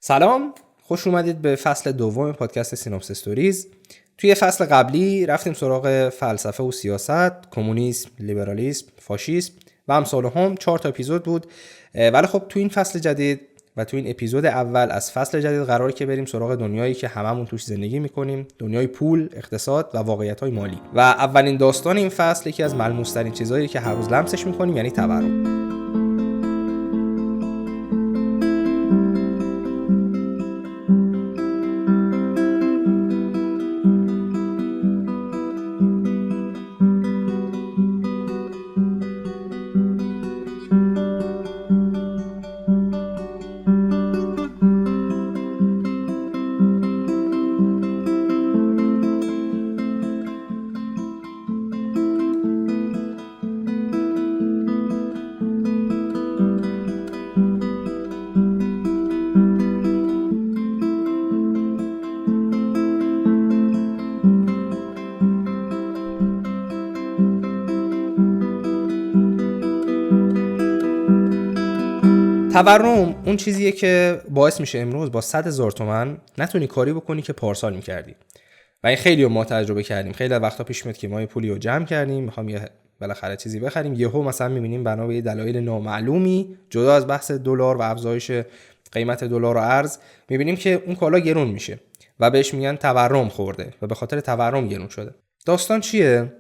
سلام، خوش اومدید به فصل دوم پادکست سینوپس استوریز. توی فصل قبلی رفتیم سراغ فلسفه و سیاست، کمونیسم، لیبرالیسم، فاشیسم و امثال هم 4 تا اپیزود بود. ولی خب تو این فصل جدید و تو این اپیزود اول از فصل جدید قراره که بریم سراغ دنیایی که هممون توش زندگی میکنیم، دنیای پول، اقتصاد و واقعیت‌های مالی. و اولین داستان این فصل یکی از ملموس‌ترین چیزایی که هر روز لمسش میکنیم، یعنی تورم. تورم اون چیزیه که باعث میشه امروز با 100,000 تومان نتونی کاری بکنی که پارسال میکردی. و این خیلی ما تجربه کردیم. خیلی وقتا پیش میاد که ما یه پولی رو جمع کردیم، میخوام یه بالاخره چیزی بخریم، یهو مثلا میبینیم بنا به دلایل نامعلومی، جدا از بحث دلار و افزایش قیمت دلار و ارز، میبینیم که اون کالا گرون میشه و بهش میگن تورم خورده و به خاطر تورم گرون شده. داستان چیه؟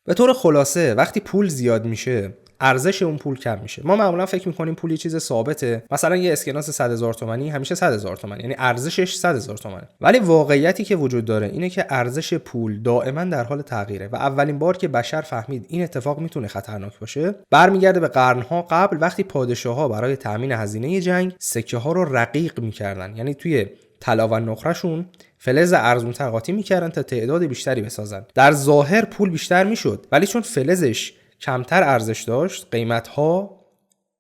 به طور خلاصه وقتی پول زیاد میشه، ارزش اون پول کم میشه. ما معمولا فکر میکنیم پول یه چیز ثابته، مثلا یه اسکناس 100,000 تومانی همیشه 100,000 تومان، یعنی ارزشش 100,000 تومانه. ولی واقعیتی که وجود داره اینه که ارزش پول دائما در حال تغییره و اولین بار که بشر فهمید این اتفاق میتونه خطرناک باشه، برمیگرده به قرنها قبل، وقتی پادشاه‌ها برای تامین هزینه جنگ سکه ها رو رقیق میکردن، یعنی توی طلا و نقرهشون فلز ارزان‌تر قاطی میکردن تا تعداد بیشتری بسازن. در ظاهر پول بیشتر میشد، ولی چون فلزش کمتر ارزش داشت، قیمت‌ها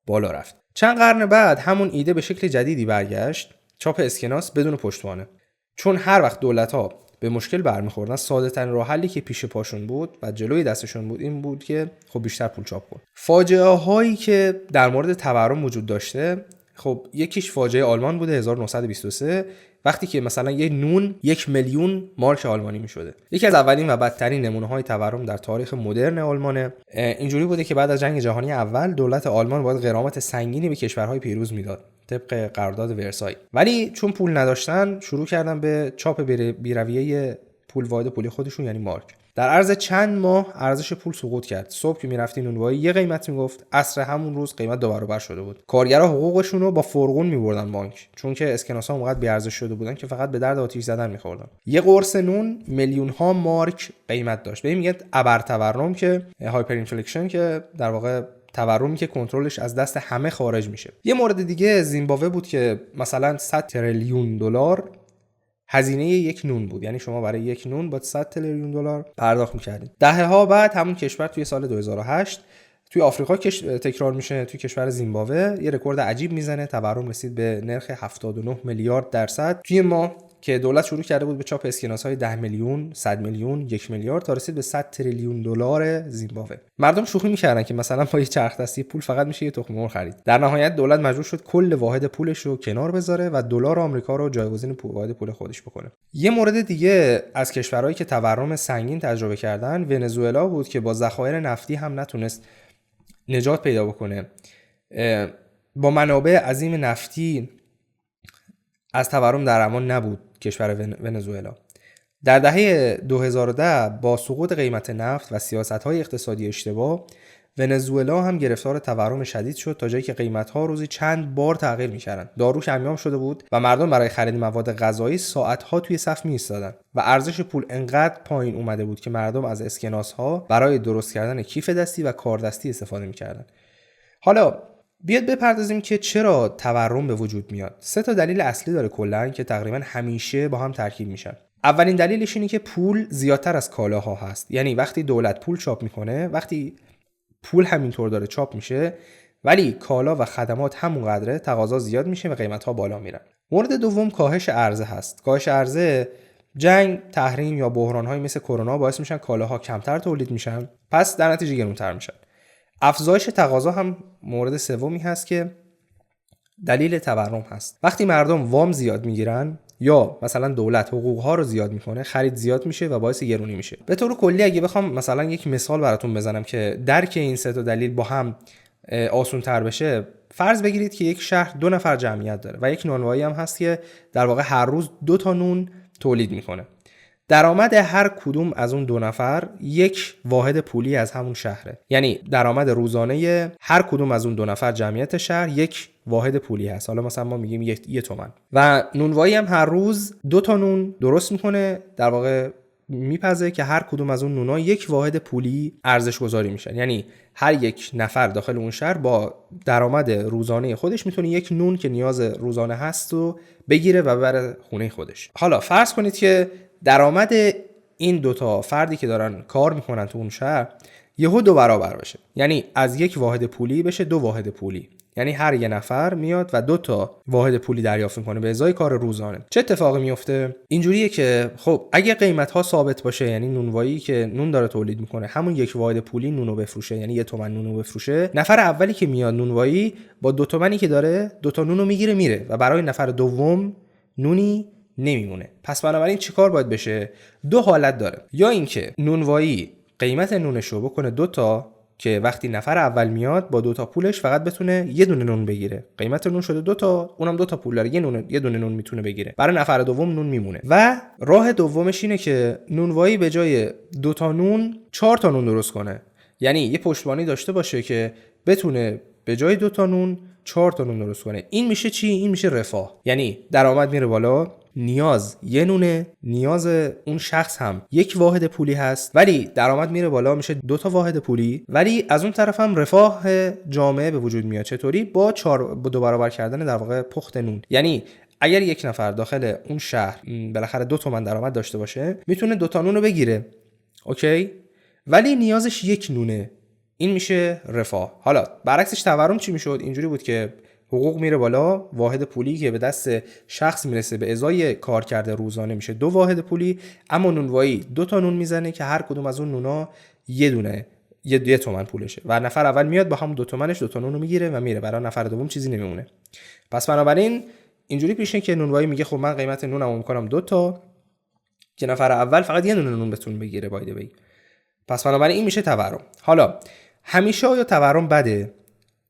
بالا رفت. چند قرن بعد همون ایده به شکل جدیدی برگشت، چاپ اسکناس بدون پشتوانه. چون هر وقت دولت‌ها به مشکل برمیخوردن، ساده‌ترین راه حلی که پیش پاشون بود و جلوی دستشون بود این بود که خب بیشتر پول چاپ کن. فاجعه‌هایی که در مورد تورم وجود داشته، خب یکیش فاجعه آلمان بوده 1923، وقتی که مثلا یه نون 1,000,000 مارک آلمانی میشده. یکی از اولین و بدترین نمونه‌های تورم در تاریخ مدرن آلمانه. اینجوری بوده که بعد از جنگ جهانی اول دولت آلمان باید غرامت سنگینی به کشورهای پیروز میداد طبق قرارداد ورسای، ولی چون پول نداشتن شروع کردن به چاپ بی‌رویه پول واحد پولی خودشون، یعنی مارک. در عرض چند ماه ارزش پول سقوط کرد. صبح که میرفتی نونوایی یه قیمت میگفت، عصر همون روز قیمت 2 برابر شده بود. کارگرها حقوقشون رو با فرغون میبردن بانک، چون که اسکناس‌ها اونقدر بی ارزش شده بودن که فقط به درد آتش زدن میخوردن. یه قرص نون میلیون ها مارک قیمت داشت. ببین میگن ابر تورم، که هایپر اینفلیشن، که در واقع تورمی که کنترلش از دست همه خارج میشه. یه مورد دیگه زیمبابوه بود که مثلا 100 تریلیون دلار هزینه یک نون بود، یعنی شما برای یک نون با 100 تریلیون دلار پرداخت می‌کردید. دهه‌ها بعد همون کشور توی سال 2008 توی آفریقا تکرار میشه، توی کشور زیمبابوه یه رکورد عجیب میزنه، تورم رسید به نرخ 79 میلیارد درصد توی ما، که دولت شروع کرده بود به چاپ اسکناس‌های 10 میلیون، 100 میلیون، 1 میلیارد تا رسید به 100 تریلیون دلار زیمبابوه. مردم شوخی می‌کردن که مثلا با یه چرخ دستی پول فقط میشه یه تخم مرغ خرید. در نهایت دولت مجبور شد کل واحد پولش رو کنار بذاره و دلار آمریکا رو جایگزین واحد پول خودش بکنه. یه مورد دیگه از کشورهایی که تورم سنگین تجربه کردن ونزوئلا بود که با ذخایر نفتی هم نتونست نجات پیدا بکنه. با منابع عظیم نفتی از تورم در امان نبود کشور ونزوئلا. در دهه 2010 با سقوط قیمت نفت و سیاست‌های اقتصادی اشتباه، ونزوئلا هم گرفتار تورم شدید شد تا جایی که قیمت‌ها روزی چند بار تغییر می‌کردند. دارو کمیاب شده بود و مردم برای خرید مواد غذایی ساعت‌ها توی صف می‌ایستادن و ارزش پول انقدر پایین اومده بود که مردم از اسکناس‌ها برای درست کردن کیف دستی و کاردستی استفاده می‌کردن. حالا بیاد بپردازیم که چرا تورم به وجود میاد. 3 تا دلیل اصلی داره کلاً که تقریباً همیشه با هم ترکیب میشن. اولین دلیلش اینه که پول زیادتر از کالاها هست. یعنی وقتی دولت پول چاپ میکنه، وقتی پول همینطور داره چاپ میشه ولی کالا و خدمات همون قدره، تقاضا زیاد میشه و قیمت‌ها بالا میرن. مورد دوم کاهش عرضه هست. کاهش عرضه، جنگ، تحریم یا بحران‌های مثل کرونا باعث میشن کالاها کمتر تولید میشن، پس در نتیجه گرونتر میشن. افزایش تقاضا هم مورد سومی هست که دلیل تورم هست. وقتی مردم وام زیاد میگیرن یا مثلا دولت حقوق‌ها رو زیاد میکنه، خرید زیاد میشه و باعث گرونی میشه. به طور کلی اگه بخوام مثلا یک مثال براتون بزنم که درک این سه تا دلیل با هم آسان‌تر بشه، فرض بگیرید که یک شهر 2 نفر جمعیت داره و یک نانوایی هم هست که در واقع هر روز 2 تا نون تولید میکنه. درآمد هر کدوم از اون 2 نفر یک واحد پولی از همون شهره. یعنی درآمد روزانه هر کدوم از اون 2 نفر جمعیت شهر یک واحد پولی هست. حالا مثلا ما میگیم 1 تومن. و نونوایی هم هر روز 2 تا نون درست میکنه، در واقع میپزه که هر کدوم از اون نونا یک واحد پولی ارزش گذاری میشن. یعنی هر یک نفر داخل اون شهر با درآمد روزانه خودش میتونه یک نون که نیاز روزانه هست رو بگیره و ببره خونه خودش. حالا فرض کنید که درآمد این 2 تا فردی که دارن کار میکنن تو اون شهر یهو 2 برابر بشه. یعنی از یک واحد پولی بشه 2 واحد پولی. یعنی هر یه نفر میاد و 2 تا واحد پولی دریافت میکنه به ازای کار روزانه. چه اتفاقی میفته؟ اینجوریه که خب اگه قیمت ها ثابت باشه، یعنی نونوایی که نون داره تولید میکنه همون یک واحد پولی نونو بفروشه، یعنی 1 تومن نونو بفروشه، نفر اولی که میاد نونوایی با 2 تومنی که داره 2 تا نونو میگیره میره و برای نفر دوم نونی نمیمونه. پس بنابراین چیکار باید بشه؟ 2 حالت داره. یا اینکه نونوایی قیمت نونش رو بکنه 2 تا که وقتی نفر اول میاد با 2 تا پولش فقط بتونه یه دونه نون بگیره. قیمت نون شده 2 تا، اونم 2 تا پول داره، یه دونه نون میتونه بگیره. برای نفر دوم نون میمونه. و راه دومش اینه که نونوایی به جای 2 تا نون 4 تا نون درست کنه. یعنی یه پشتوانی داشته باشه که بتونه به جای 2 تا نون 4 تا نون درست کنه. این میشه چی؟ این میشه رفاه. یعنی درآمد میره بالا، نیاز یه نونه، نیاز اون شخص هم یک واحد پولی هست، ولی درآمد میره بالا میشه 2 تا واحد پولی، ولی از اون طرف هم رفاه جامعه به وجود میاد. چطوری؟ با 2 برابر کردن در واقع پخت نون. یعنی اگر یک نفر داخل اون شهر بالاخره 2 تومن درآمد داشته باشه، میتونه 2 تا نون رو بگیره. اوکی؟ ولی نیازش یک نونه. این میشه رفاه. حالا برعکسش تورم چی میشد؟ اینجوری بود که حقوق میره بالا، واحد پولی که به دست شخص میرسه به ازای کار کرده روزانه میشه 2 واحد پولی، اما نونوایی 2 تا نون میزنه که هر کدوم از اون نونا یه دونه یه تومن پولشه و نفر اول میاد با هم 2 تومنش 2 تا نون رو میگیره و میره. برای نفر دوم چیزی نمیمونه. پس بنابراین اینجوری پیشه که نونوایی میگه خب من قیمت نونمو میکنم 2 تا که نفر اول فقط یه دونه نون بتونه بگیره بایده بی. پس بنابراین این میشه تورم. حالا همیشه آیا تورم بده؟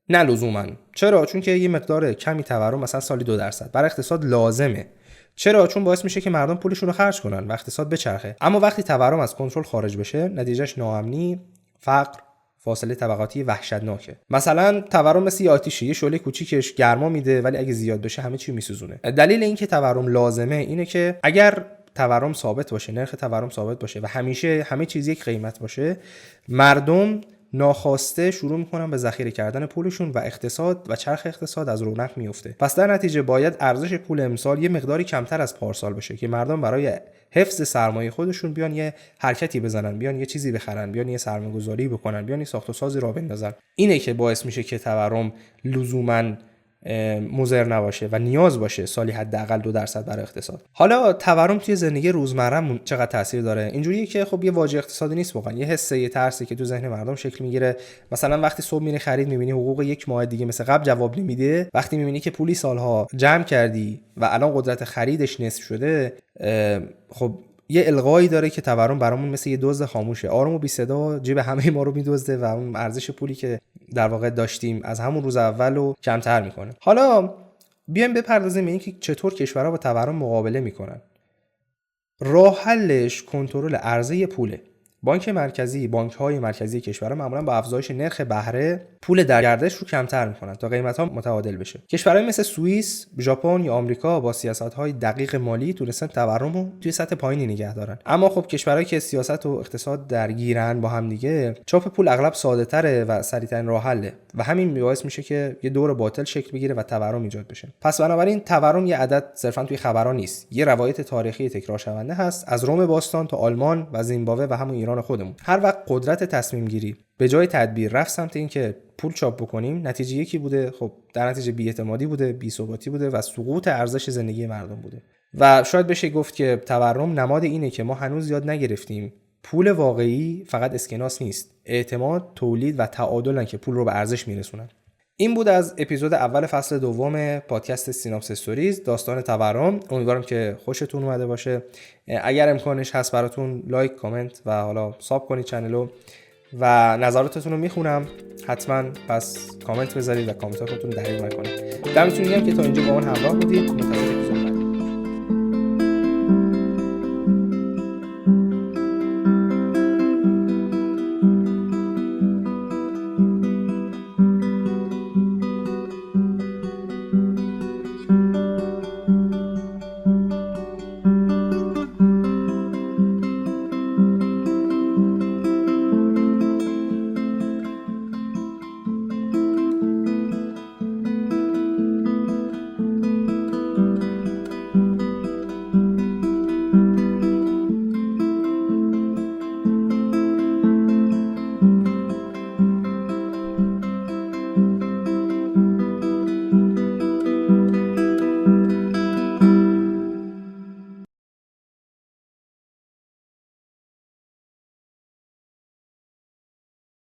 نه لزوما. چرا؟ چون که یه مقدار کمی تورم مثلا سالی 2% برای اقتصاد لازمه. چرا؟ چون باعث میشه که مردم پولشون رو خرج کنن و اقتصاد بچرخه. اما وقتی تورم از کنترل خارج بشه، نتیجهش ناامنی، فقر، فاصله طبقاتی وحشتناکه. مثلا تورم مثل آتیشه، یه شعله کوچیکش گرما میده ولی اگه زیاد بشه همه چی میسوزونه. دلیل اینکه تورم لازمه اینه که اگر تورم ثابت باشه، نرخ تورم ثابت باشه و همیشه همه چیز یک قیمت باشه، مردم ناخواسته شروع میکنن به ذخیره کردن پولشون و اقتصاد و چرخ اقتصاد از رونق میفته. پس در نتیجه باید ارزش پول امسال یه مقداری کمتر از پارسال بشه که مردم برای حفظ سرمایه خودشون بیان یه حرکتی بزنن، بیان یه چیزی بخرن، بیان یه سرمایه‌گذاری بکنن، بیان یه ساخت و سازی راه بندازن. اینه که باعث میشه که تورم لزوماً مضر نباشه و نیاز باشه سالی حداقل 2% برای اقتصاد. حالا تورم توی زندگی روزمره چقدر تاثیر داره؟ اینجوریه که خب یه واژه اقتصادی نیست واقعا، یه حسه، یه ترسی که تو ذهن مردم شکل میگیره. مثلا وقتی صبح میری خرید میبینی حقوق یک ماه دیگه مثل قبل جواب نمیده، وقتی میبینی که پولی سالها جمع کردی و الان قدرت خریدش نصف شده، خب یه القایی داره که تورم برامون مثل یه دزد خاموشه، آروم و بی صدا جیب همه ما رو میدزده و اون ارزش پولی که در واقع داشتیم از همون روز اول رو کمتر میکنه. حالا بیایم بپردازیم به اینکه چطور کشورها با تورم مقابله میکنن. راه حلش کنترل عرضه پوله. بانک مرکزی، بانک‌های مرکزی کشورها معمولا با افزایش نرخ بهره پول در گردش رو کمتر می‌کنن تا قیمت‌ها متعادل بشه. کشورهای مثل سوئیس، ژاپن یا آمریکا با سیاست‌های دقیق مالی تونستن تورم رو توی سطح پایینی نگه دارن. اما خب کشورهایی که سیاست و اقتصاد درگیرن با هم دیگه، چاپ پول اغلب ساده‌تره و سریع‌ترین راه حله و همین باعث میشه که یه دور باطل شکل بگیره و تورم ایجاد بشه. پس بنابراین تورم یه عدد صرفاً توی خبرها نیست، یه روایت تاریخی تکرار شونده هست از روم باستان تا آلمان و زیمبابوه و همون ایران خودمون. هر وقت قدرت تصمیم گیری به جای تدبیر رفت سمت این که پول چاپ بکنیم، نتیجه یکی بوده، خب در نتیجه بی‌اعتمادی بوده، بی‌ثباتی بوده و سقوط ارزش زندگی مردم بوده. و شاید بشه گفت که تورم نماد اینه که ما هنوز یاد نگرفتیم پول واقعی فقط اسکناس نیست، اعتماد، تولید و تعادلن که پول رو به ارزش میرسونن. این بود از اپیزود اول فصل دوم پادکست سیناپس استوریز، داستان تورم. امیدوارم که خوشتون اومده باشه. اگر امکانش هست براتون لایک، کامنت و حالا ساب کنید چنلو و نظراتتون رو میخونم. حتما پس کامنت بذارید و کامنتاتون رو تحلیل کنید. دمتون گرم که تا اینجا با من همراه بودید.